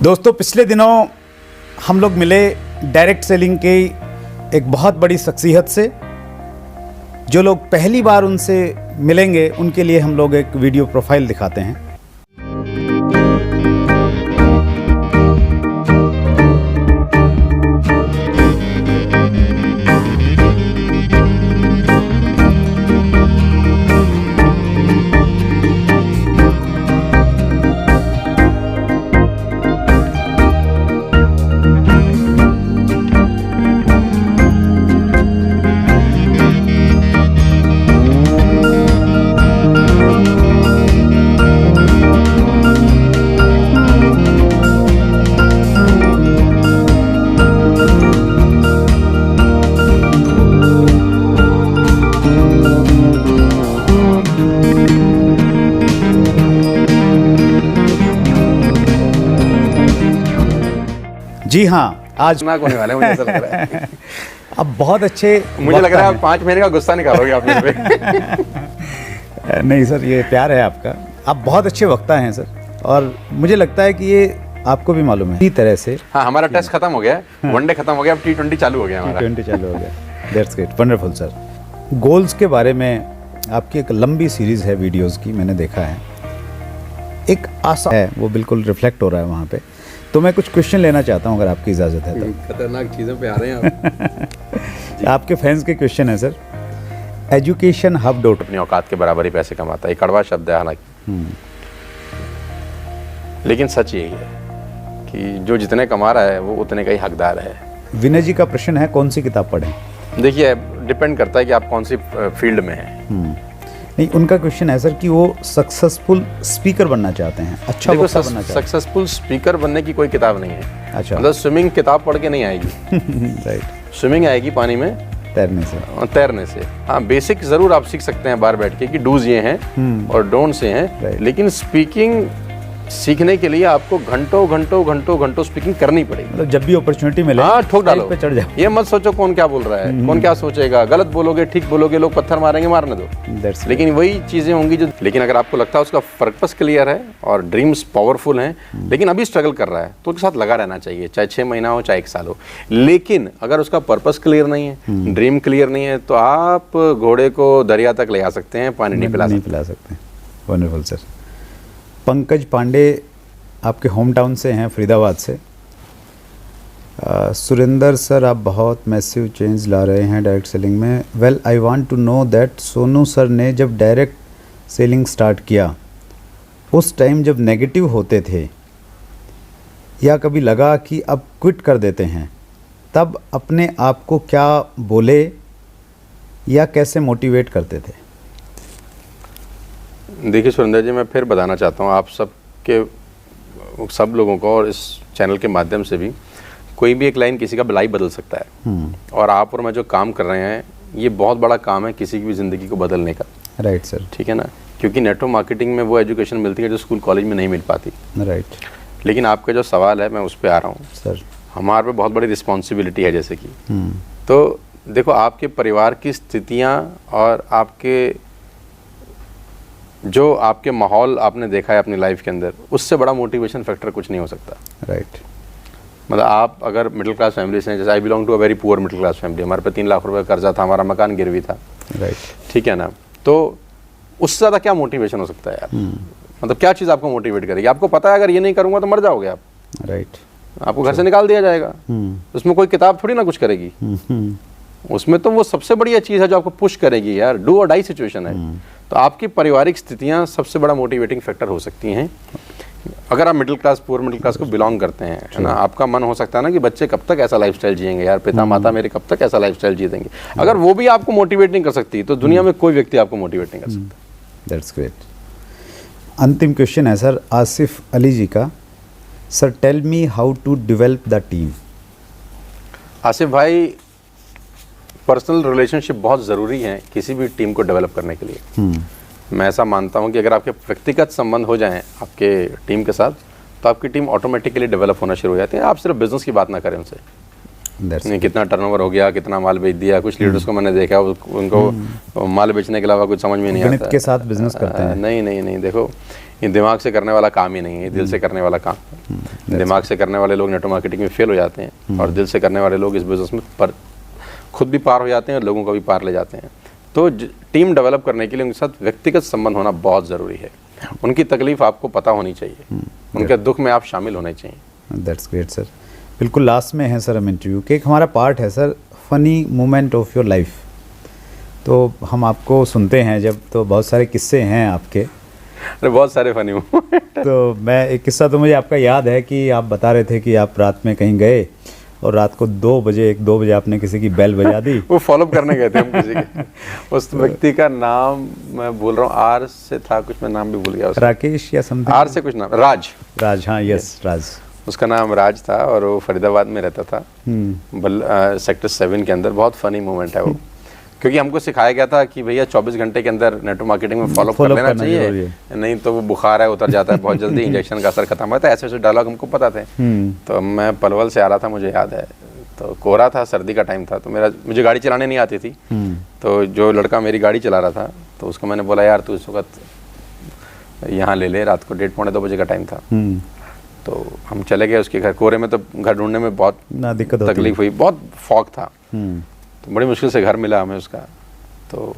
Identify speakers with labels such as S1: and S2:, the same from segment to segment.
S1: दोस्तों पिछले दिनों हम लोग मिले डायरेक्ट सेलिंग के एक बहुत बड़ी शख्सियत से। जो लोग पहली बार उनसे मिलेंगे उनके लिए हम लोग एक वीडियो प्रोफाइल दिखाते हैं। जी हाँ, आज
S2: ना होने वाले मुझे ऐसा लग रहा है।
S1: अब बहुत अच्छे
S2: मुझे लग रहा है आप 5 महीने का गुस्सा निकालोगे आप मेरे पे।
S1: नहीं सर, ये प्यार है आपका। आप बहुत अच्छे वक्ता हैं सर, और मुझे लगता है कि ये आपको भी मालूम है इसी तरह से।
S2: हाँ, हमारा टेस्ट खत्म हो गया है, वनडे खत्म हो गया, अब T20 चालू हो गया हमारा।
S1: T20 चालू हो गया। That's great, wonderful sir. Goals के बारे में आपकी एक लंबी सीरीज़ है वीडियोस की, मैंने देखा है। एक आशा है, वो बिल्कुल रिफ्लेक्ट हो रहा है वहाँ पे। तो मैं कुछ क्वेश्चन लेना चाहता हूँ अगर आपकी इजाज़त है तो।
S2: खतरनाक चीज़ों पे आ रहे हैं आप।
S1: आपके फैंस के क्वेश्चन है सर। एजुकेशन हब डॉट
S2: अपनी औकात के बराबर ही पैसे कमाता है, ये कड़वा शब्द है हालांकि, लेकिन सच यही है कि जो जितने कमा रहा है वो उतने का ही हकदार है।
S1: विनय जी का प्रश्न है, कौन सी किताब पढ़ें?
S2: देखिए, डिपेंड करता है कि आप कौन सी फील्ड में हैं।
S1: नहीं, उनका क्वेश्चन है सर कि वो सक्सेसफुल स्पीकर बनना चाहते हैं, अच्छा वक्ता बनना चाहते हैं।
S2: सक्सेसफुल स्पीकर बनने की कोई किताब नहीं है।
S1: अच्छा,
S2: मतलब स्विमिंग किताब पढ़ के नहीं आएगी।
S1: राइट।
S2: स्विमिंग आएगी पानी में तैरने से। हाँ, बेसिक जरूर आप सीख सकते हैं बाहर बैठ के कि डूज ये हैं और डोंट्स ये हैं, लेकिन स्पीकिंग सीखने के लिए आपको घंटों स्पीकिंग करनी पड़ेगी।
S1: मतलब जब भी अपॉर्चुनिटी मिले,
S2: हाँ, ठोक डालो
S1: पे चढ़ जाओ।
S2: ये मत सोचो कौन क्या बोल रहा है, कौन क्या सोचेगा। गलत बोलोगे, ठीक बोलोगे, लोग पत्थर मारेंगे, मारने दो। लेकिन वही चीजें होंगी जो, लेकिन अगर आपको लगता है उसका पर्पस क्लियर है और ड्रीम्स पावरफुल हैं, लेकिन अभी स्ट्रगल कर रहा है, तो उसके साथ लगा रहना चाहिए, चाहे 6 महीना हो, चाहे 1 साल हो। लेकिन अगर उसका पर्पस क्लियर नहीं है, ड्रीम क्लियर नहीं है, तो आप घोड़े को दरिया तक ले आ सकते हैं, पानी नहीं पिला सकते।
S1: Wonderful sir. पंकज पांडे आपके होम टाउन से हैं, फरीदाबाद से। सुरेंद्र सर, आप बहुत मैसिव चेंज ला रहे हैं डायरेक्ट सेलिंग में। Well, I want to know that Sonu sir ने जब डायरेक्ट सेलिंग स्टार्ट किया, उस टाइम जब नेगेटिव होते थे या कभी लगा कि अब क्विट कर देते हैं, तब अपने आप को क्या बोले या कैसे मोटिवेट करते थे?
S2: देखिए सुरेंद्र जी, मैं फिर बताना चाहता हूँ आप सब लोगों को, और इस चैनल के माध्यम से भी, कोई भी एक लाइन किसी का भलाई बदल सकता है। और आप और मैं जो काम कर रहे हैं, ये बहुत बड़ा काम है किसी की भी ज़िंदगी को बदलने का।
S1: Right sir.
S2: ठीक है ना, क्योंकि नेटवर्क मार्केटिंग में वो एजुकेशन मिलती है जो स्कूल कॉलेज में नहीं मिल पाती।
S1: राइट।
S2: लेकिन आपका जो सवाल है, मैं उस पर आ रहा हूँ
S1: सर।
S2: हमारे पे बहुत बड़ी रिस्पॉन्सिबिलिटी है, जैसे कि तो देखो, आपके परिवार की स्थितियाँ और आपके जो आपके माहौल आपने देखा है अपनी लाइफ के अंदर, उससे बड़ा मोटिवेशन फैक्टर कुछ नहीं हो सकता।
S1: राइट।
S2: मतलब आप अगर मिडिल क्लास फैमिली से हैं, जैसे I belong to a very poor middle class family, हमारे पे 3 लाख रुपए कर्जा था, हमारा मकान गिरवी था।
S1: राइट।
S2: ठीक है ना, तो उससे ज़्यादा क्या मोटिवेशन हो सकता है यार? मतलब क्या चीज़ आपको मोटिवेट करेगी? आपको पता है अगर ये नहीं करूँगा तो मर जाओगे आप।
S1: राइट।
S2: आपको घर से निकाल दिया जाएगा। उसमें कोई किताब थोड़ी ना कुछ करेगी। उसमें तो वो सबसे बढ़िया चीज़ है जो आपको पुश करेगी यार, डू और डाई सिचुएशन है। तो आपकी पारिवारिक स्थितियां सबसे बड़ा मोटिवेटिंग फैक्टर हो सकती हैं। अगर आप middle class, poor middle class को बिलोंग करते हैं, है ना, आपका मन हो सकता है ना कि बच्चे कब तक ऐसा लाइफस्टाइल जिएंगे यार, पिता माता मेरे कब तक ऐसा लाइफस्टाइल जी देंगे। अगर वो भी आपको मोटिवेट नहीं कर सकती, तो दुनिया में कोई व्यक्ति आपको मोटिवेट नहीं कर सकता।
S1: That's great. अंतिम क्वेश्चन है सर, आसिफ अली जी का। Sir, tell me how to develop the team.
S2: Asif भाई, पर्सनल रिलेशनशिप बहुत ज़रूरी है किसी भी टीम को डेवलप करने के लिए। मैं ऐसा मानता हूं कि अगर आपके व्यक्तिगत संबंध हो जाएं आपके टीम के साथ, तो आपकी टीम ऑटोमेटिकली डेवलप होना शुरू हो जाती है। आप सिर्फ बिजनेस की बात ना करें उनसे, कितना टर्नओवर हो गया, कितना माल बेच दिया। कुछ लीडर्स को मैंने देखा, उनको माल बेचने के अलावा कुछ समझ में नहीं आता।
S1: गणित के साथ बिजनेस करते हैं।
S2: नहीं, देखो, ये दिमाग से करने वाला काम ही नहीं है, ये दिल से करने वाला काम है। दिमाग से करने वाले लोग नेटवर्क मार्केटिंग में फेल हो जाते हैं, और दिल से करने वाले लोग इस बिजनेस में खुद भी पार हो जाते हैं और लोगों को भी पार ले जाते हैं। तो टीम डेवलप करने के लिए उनके साथ व्यक्तिगत संबंध होना बहुत ज़रूरी है। उनकी तकलीफ आपको पता होनी चाहिए, उनके दुख में आप शामिल होने चाहिए।
S1: That's great sir. बिल्कुल लास्ट में है सर हम इंटरव्यू के, एक हमारा पार्ट है sir funny moment of your life. तो हम आपको सुनते हैं जब, तो बहुत सारे किस्से हैं आपके।
S2: अरे बहुत सारे फनी मोमेंट।
S1: तो मैं एक किस्सा तो मुझे आपका याद है कि आप बता रहे थे कि आप रात में कहीं गए और रात को 2 बजे आपने किसी की बेल बजा दी।
S2: वो फॉलोअप करने गए थे हम किसी के। उस व्यक्ति का नाम मैं बोल रहा हूँ, आर से था कुछ, मैं नाम भी भूल गया उसका।
S1: राकेश या समथिंग,
S2: आर से कुछ नाम, राज।
S1: हाँ यस राज।
S2: उसका नाम राज था और वो फरीदाबाद में रहता था, सेक्टर 7 के अंदर। बहुत फनी मोमेंट है वो, क्योंकि हमको सिखाया गया था कि भैया 24 घंटे के अंदर नेटवर्क मार्केटिंग में फॉलोअप कर लेना चाहिए, नहीं तो वो बुखार है उतर जाता है बहुत जल्दी, इंजेक्शन का असर खत्म होता है। ऐसे ऐसे डायलॉग हमको पता थे। तो मैं पलवल से आ रहा था, मुझे याद है, तो कोहरा था, सर्दी का टाइम था, तो मुझे गाड़ी चलाने नहीं आती थी। तो जो लड़का मेरी गाड़ी चला रहा था, तो उसको मैंने बोला यार तू इस वक्त यहाँ ले ले, रात को 1:30 पौने 2 बजे का टाइम था। तो हम चले गए उसके घर। कोहरे में तो घर ढूंढने में बहुत
S1: दिक्कत
S2: तकलीफ हुई, बहुत फॉग था, तो बड़ी मुश्किल से घर मिला हमें उसका। तो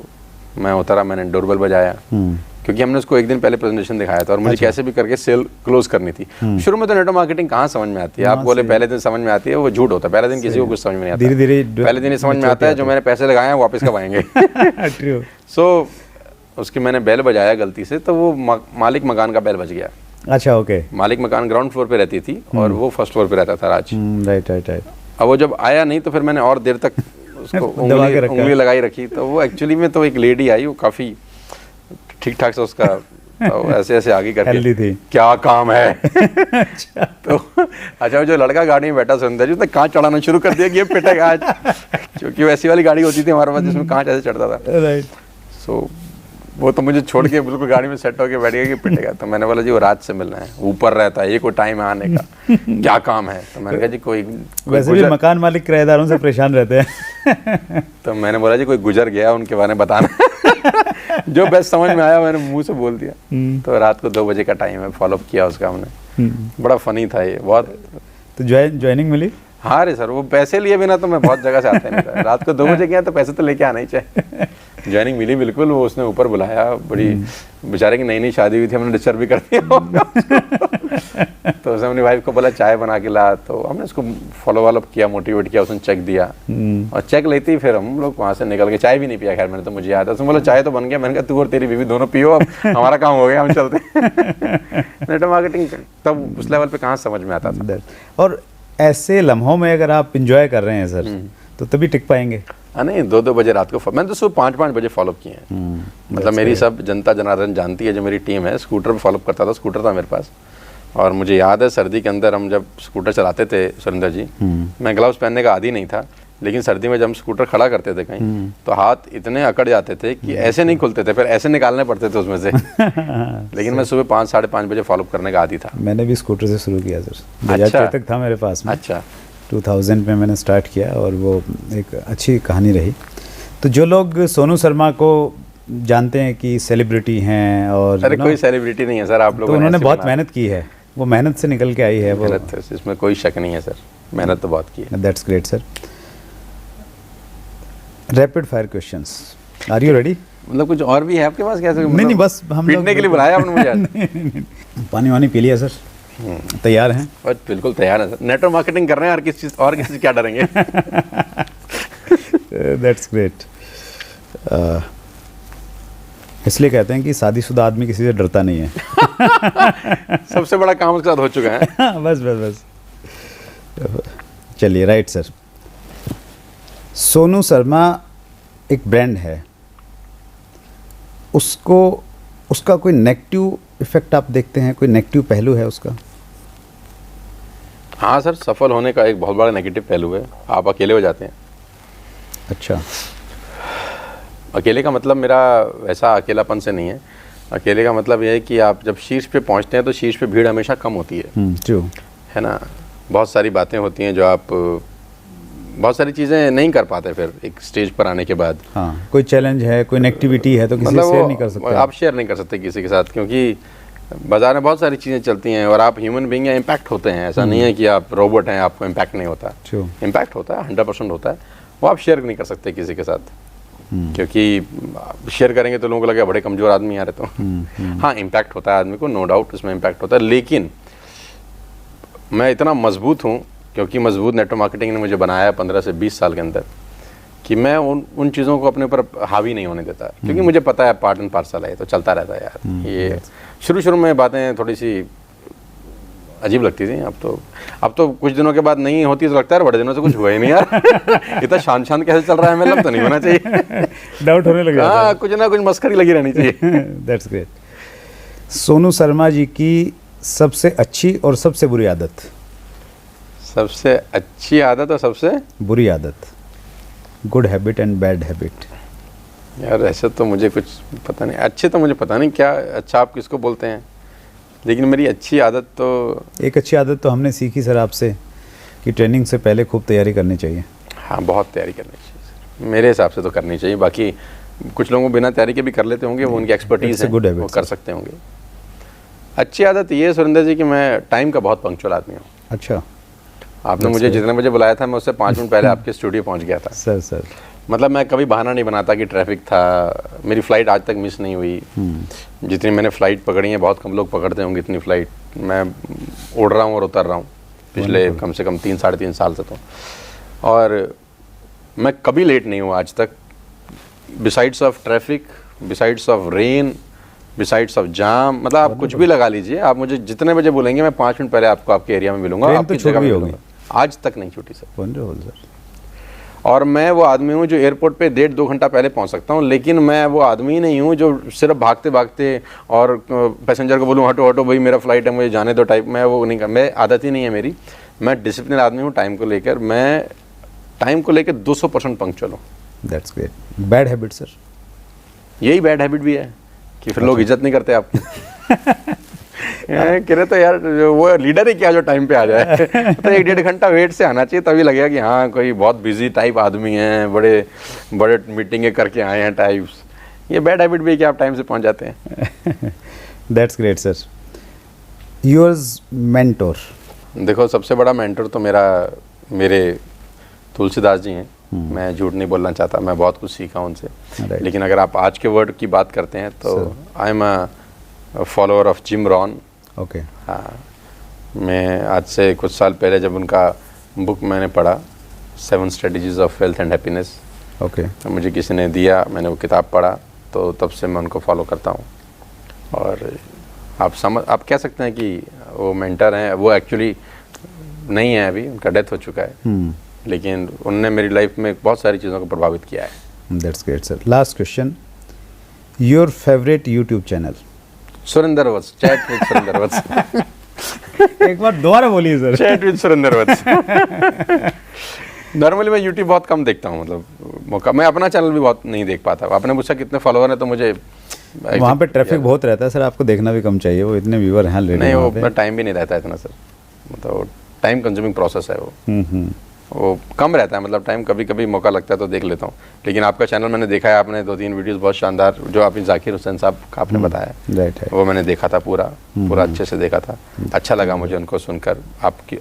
S2: मैं उतरा, मैंने डोरबेल बजाया, क्योंकि हमने उसको एक दिन पहले प्रेजेंटेशन दिखाया था और मुझे कैसे भी करके सेल क्लोज करनी थी। शुरू में तो नेटवर्क मार्केटिंग कहाँ समझ में आती है, आप बोले पहले दिन समझ में आती है, वो झूठ होता है। पहले दिन किसी को कुछ समझ में नहीं आता,
S1: धीरे धीरे
S2: पहले दिन ही समझ में आता है जो मैंने पैसे लगाए हैं वापस कब आएंगे। सो उसकी मैंने बेल बजाया गलती से, तो वो मालिक मकान का बेल बज गया।
S1: अच्छा ओके।
S2: मालिक मकान ग्राउंड फ्लोर पे रहती थी और वो फर्स्ट फ्लोर पे रहता था, राज।
S1: राइट।
S2: अब वो जब आया नहीं तो फिर मैंने और देर तक उसको उंगली लगाई रखी। तो वो एक्चुअली में तो एक लेडी आई, वो काफ़ी ठीक ठाक से उसका तो ऐसे ऐसे आगे करके
S1: थी।
S2: क्या काम है। तो अच्छा, वो जो लड़का गाड़ी में बैठा सुंदर जी, उसने कांच चढ़ाना शुरू कर दिया कि ये पिटेगा आज, क्योंकि वैसी वाली गाड़ी होती थी हमारे पास जिसमें कांच ऐसे चढ़ता था।
S1: राइट।
S2: सो वो तो मुझे छोड़ के बिल्कुल गाड़ी में सेट होके बैठ गया कि पिटेगा। तो मैंने बोला जी वो रात से मिलना है, ऊपर रहता है, ये कोई टाइम है आने का, क्या काम है। तो मैंने कहा जी कोई
S1: वैसे भी मकान मालिक किराएदारों से परेशान रहते हैं।
S2: तो मैंने बोला जी कोई गुजर गया, उनके बारे में बताना। जो बेस्ट समझ में आया मैंने मुंह से बोल दिया। तो रात को 2 बजे का टाइम है, फॉलोअप किया उसका हमने। बड़ा फनी था ये बहुत।
S1: तो ज्वाइनिंग मिली?
S2: हाँ रे सर, वो पैसे लिए बिना तो मैं बहुत जगह से आता नहीं था। रात को 2 बजे गया तो पैसे तो लेके आना ही चाहिए। ज्वाइनिंग मिली बिल्कुल। वो उसने ऊपर बुलाया, बड़ी बेचारे की नई शादी हुई थी, हमने डिस्टर्ब भी कर दिया। तो उसने अपनी वाइफ को बोला चाय बना के ला, तो हमने उसको फॉलो किया, मोटिवेट किया, उसने चेक दिया और चेक लेते ही फिर हम लोग वहाँ से निकल गए। चाय भी नहीं पिया खैर मैंने, तो मुझे याद है। उसने बोला चाय तो बन गया। मैंने कहा तू और तेरी बीवी दोनों पियो, अब हमारा काम हो गया, हम चलते। नेटवर्क मार्केटिंग तब उस लेवल पे कहाँ समझ में आता था।
S1: और ऐसे लम्हों में अगर आप इंजॉय कर रहे हैं सर, तो तभी टिक पाएंगे।
S2: हाँ नहीं, 2-2 बजे रात को मैंने तो सुबह 5-5 बजे फॉलोअप किए हैं। मतलब मेरी सब जनता जनार्दन जानती है, जो मेरी टीम है। स्कूटर पर फॉलोअप करता था, स्कूटर था मेरे पास। और मुझे याद है सर्दी के अंदर हम जब स्कूटर चलाते थे सुरेंद्र जी, मैं ग्लव्स पहनने का आदी नहीं था, लेकिन सर्दी में जब हम स्कूटर खड़ा करते थे कहीं, तो हाथ इतने अकड़ जाते थे कि ऐसे नहीं खुलते थे, फिर ऐसे निकालने पड़ते थे उसमें से। लेकिन मैं सुबह 5-5:30 बजे फॉलोअप करने का आदी था।
S1: मैंने भी स्कूटर से शुरू किया सर, बजाज चेतक था मेरे पास में।
S2: अच्छा।
S1: 2000 में मैंने स्टार्ट किया और वो एक अच्छी कहानी रही। तो जो लोग सोनू शर्मा को जानते हैं कि सेलिब्रिटी हैं, और
S2: अरे कोई सेलिब्रिटी नहीं है सर, आप लोगों
S1: तो उन्होंने बहुत मेहनत की है, वो मेहनत से निकल के आई है। वो
S2: इसमें कोई शक नहीं है सर, मेहनत तो बहुत की है।
S1: That's great sir. Rapid fire questions, are you ready?
S2: मतलब कुछ और भी है आपके पास? कैसे?
S1: नहीं, बस हम
S2: पीटने के लिए बुलाया आपने मुझे?
S1: पानी वानी पी लिया सर, तैयार हैं?
S2: और बिल्कुल तैयार है सर। नेटवर्क मार्केटिंग कर रहे हैं, और किसी से क्या डरेंगे।
S1: That's great. इसलिए कहते हैं कि शादीशुदा आदमी किसी से डरता नहीं है।
S2: सबसे बड़ा काम उसके साथ हो चुका है।
S1: बस चलिए, राइट सर। सोनू शर्मा एक ब्रांड है, उसका कोई नेगेटिव इफेक्ट आप देखते हैं? कोई नेगेटिव पहलू है उसका?
S2: हाँ सर, सफल होने का एक बहुत बड़ा नेगेटिव पहलू है, आप अकेले हो जाते हैं।
S1: अच्छा।
S2: अकेले का मतलब मेरा वैसा अकेलापन से नहीं है। अकेले का मतलब यह है कि आप जब शीर्ष पे पहुंचते हैं तो शीर्ष पे भीड़ हमेशा कम होती है।
S1: ट्रू
S2: है ना। बहुत सारी बातें होती हैं जो आप बहुत सारी चीज़ें नहीं कर पाते फिर एक स्टेज पर आने के बाद।
S1: हाँ, कोई चैलेंज है, कोई नेगेटिविटी है तो किसी से शेयर नहीं कर सकते।
S2: आप शेयर नहीं कर सकते किसी के साथ, क्योंकि बाजार में बहुत सारी चीज़ें चलती हैं और आप ह्यूमन बीइंग हैं, इम्पैक्ट होते हैं। ऐसा नहीं है कि आप रोबोट हैं, आपको इम्पैक्ट नहीं होता।
S1: True.
S2: इम्पैक्ट होता है, 100% होता है। वो आप शेयर नहीं कर सकते किसी के साथ, क्योंकि शेयर करेंगे तो लोगों को लगेगा बड़े कमज़ोर आदमी आ रहे तो। हाँ, इम्पैक्ट होता है आदमी को, नो डाउट उसमें इम्पैक्ट होता है, लेकिन मैं इतना मजबूत हूँ, क्योंकि मजबूत नेटवर्क मार्केटिंग ने मुझे बनाया 15 से 20 साल के अंदर, कि मैं उन चीज़ों को अपने ऊपर हावी नहीं होने देता, क्योंकि मुझे पता है पार्ट एंड पार्सल है, तो चलता रहता है यार। ये शुरू में बातें थोड़ी सी अजीब लगती थी, अब तो कुछ दिनों के बाद नहीं होती तो लगता है बड़े दिनों से कुछ हुआ ही नहीं यार। इतना शांत कैसे चल रहा है, मतलब तो नहीं होना चाहिए।
S1: डाउट होने लगा।
S2: हाँ, कुछ ना कुछ मस्करी लगी रहनी चाहिए।
S1: That's great. सोनू शर्मा जी की सबसे अच्छी और सबसे बुरी आदत?
S2: सबसे अच्छी आदत और सबसे
S1: बुरी आदत, good habit and bad habit.
S2: यार ऐसे तो मुझे कुछ पता नहीं, अच्छे तो मुझे पता नहीं क्या अच्छा आप किसको बोलते हैं, लेकिन मेरी अच्छी आदत तो,
S1: एक अच्छी आदत तो हमने सीखी सर आपसे कि ट्रेनिंग से पहले खूब तैयारी करनी चाहिए।
S2: हाँ, बहुत तैयारी करनी चाहिए मेरे हिसाब से तो करनी चाहिए। बाकी कुछ लोगों बिना तैयारी के भी कर लेते होंगे, वो उनकी एक्सपर्टीज है, वो कर सकते होंगे। अच्छी आदत ये है सुरेंद्र जी कि मैं टाइम का बहुत पंक्चुअल आदमी हूँ।
S1: अच्छा,
S2: आपने मुझे जितने बजे बुलाया था मैं उससे 5 मिनट पहले आपके स्टूडियो पहुँच गया था।
S1: सर
S2: मतलब मैं कभी बहाना नहीं बनाता कि ट्रैफिक था। मेरी फ़्लाइट आज तक मिस नहीं हुई। जितनी मैंने फ़्लाइट पकड़ी है, बहुत कम लोग पकड़ते होंगे इतनी फ़्लाइट, मैं उड़ रहा हूँ और उतर रहा हूँ पिछले कम से कम 3 साढ़े 3 साल से तो। और मैं कभी लेट नहीं हुआ आज तक, besides of traffic, besides of rain, besides of jam. मतलब आप कुछ भी लगा लीजिए, आप मुझे जितने बजे बोलेंगे मैं 5 मिनट पहले आपको आपके एरिया में मिलूंगा, आपकी जगह में मिलूंगा। आज तक नहीं छूटी सर।
S1: Wonderful sir.
S2: और मैं वो आदमी हूँ जो एयरपोर्ट पे 1.5-2 घंटा पहले पहुँच सकता हूँ, लेकिन मैं वो आदमी नहीं हूँ जो सिर्फ भागते भागते और पैसेंजर को बोलूँ हटो हटो भाई मेरा फ्लाइट है मुझे जाने दो टाइप। मैं वो नहीं कर, मैं आदत ही नहीं है मेरी। मैं डिसिप्लिन आदमी हूँ टाइम को लेकर, मैं टाइम को लेकर 200% पंक्चुअल हूँ।
S1: That's great. Bad habit sir?
S2: यही बैड हैबिट भी है कि फिर लोग इज्जत नहीं करते आपकी। कह रहे तो यार वो लीडर ही क्या जो टाइम पे आ जाए। तो 1-1.5 घंटा वेट से आना चाहिए, तभी लगेगा कि हाँ कोई बहुत बिजी टाइप आदमी है, बड़े बड़े मीटिंगें करके आए हैं टाइप्स। ये बैड हैबिट भी है कि आप टाइम से पहुंच जाते हैं।
S1: That's great sir. Yours mentor?
S2: देखो सबसे बड़ा मेंटोर तो मेरे तुलसीदास जी हैं। मैं झूठ नहीं बोलना चाहता, मैं बहुत कुछ सीखा उनसे। लेकिन अगर आप आज के वर्ड की बात करते हैं तो I am a follower of Jim Rohn.
S1: Okay.
S2: हाँ, मैं आज से कुछ साल पहले जब उनका बुक मैंने पढ़ा 7 strategies of wealth and happiness,
S1: okay,
S2: तो मुझे किसी ने दिया, मैंने वो किताब पढ़ा, तो तब से मैं उनको फॉलो करता हूँ। और आप कह सकते हैं कि वो मेंटर हैं। वो एक्चुअली नहीं है अभी, उनका डेथ हो चुका है, लेकिन उनने मेरी लाइफ में बहुत सारी चीज़ों को प्रभावित किया है।
S1: That's great sir. Last question, your favourite YouTube channel?
S2: Surendra Vats, chat with Surendra Vats.
S1: एक बार दोबारा बोलिए sir.
S2: Chat with Surendra Vats. Normally मैं यूट्यूब बहुत कम देखता हूँ, मतलब मैं अपना चैनल भी बहुत नहीं देख पाता। आपने पूछा कितने फॉलोअर हैं, तो मुझे
S1: वहाँ पे ट्रैफिक बहुत रहता है सर, आपको देखना भी कम चाहिए, वो इतने व्यूअर हैं लेने।
S2: नहीं, वो टाइम भी नहीं रहता इतना सर, मतलब टाइम कंज्यूमिंग प्रोसेस है वो कम रहता है। मतलब टाइम कभी कभी मौका लगता है तो देख लेता हूँ। लेकिन आपका चैनल मैंने देखा है, आपने 2-3 वीडियोस बहुत शानदार, जो आपने जाकिर हुसैन साहब का आपने बताया,
S1: राइट है,
S2: वो मैंने देखा था पूरा अच्छे से देखा था। अच्छा लगा मुझे उनको सुनकर,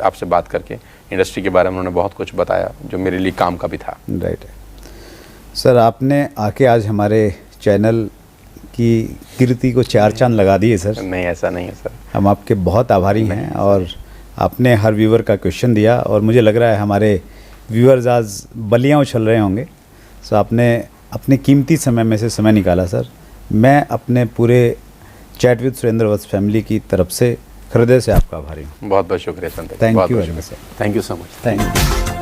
S2: आपसे बात करके। इंडस्ट्री के बारे में उन्होंने बहुत कुछ बताया जो मेरे लिए काम का भी था।
S1: राइट है सर। आपने आके आज हमारे चैनल की कीर्ति को 4 चांद लगा दिए सर।
S2: नहीं, ऐसा नहीं है सर,
S1: हम आपके बहुत आभारी हैं। और आपने हर व्यूअर का क्वेश्चन दिया, और मुझे लग रहा है हमारे व्यूअर्स आज बलियाँ उछल रहे होंगे। सो आपने अपने कीमती समय में से समय निकाला सर। मैं अपने पूरे chat with Surendra Vats family की तरफ से हृदय से आपका आभारी हूँ।
S2: बहुत बहुत शुक्रिया sir.
S1: Thank you very much sir.
S2: Thank you so much.
S1: Thank you.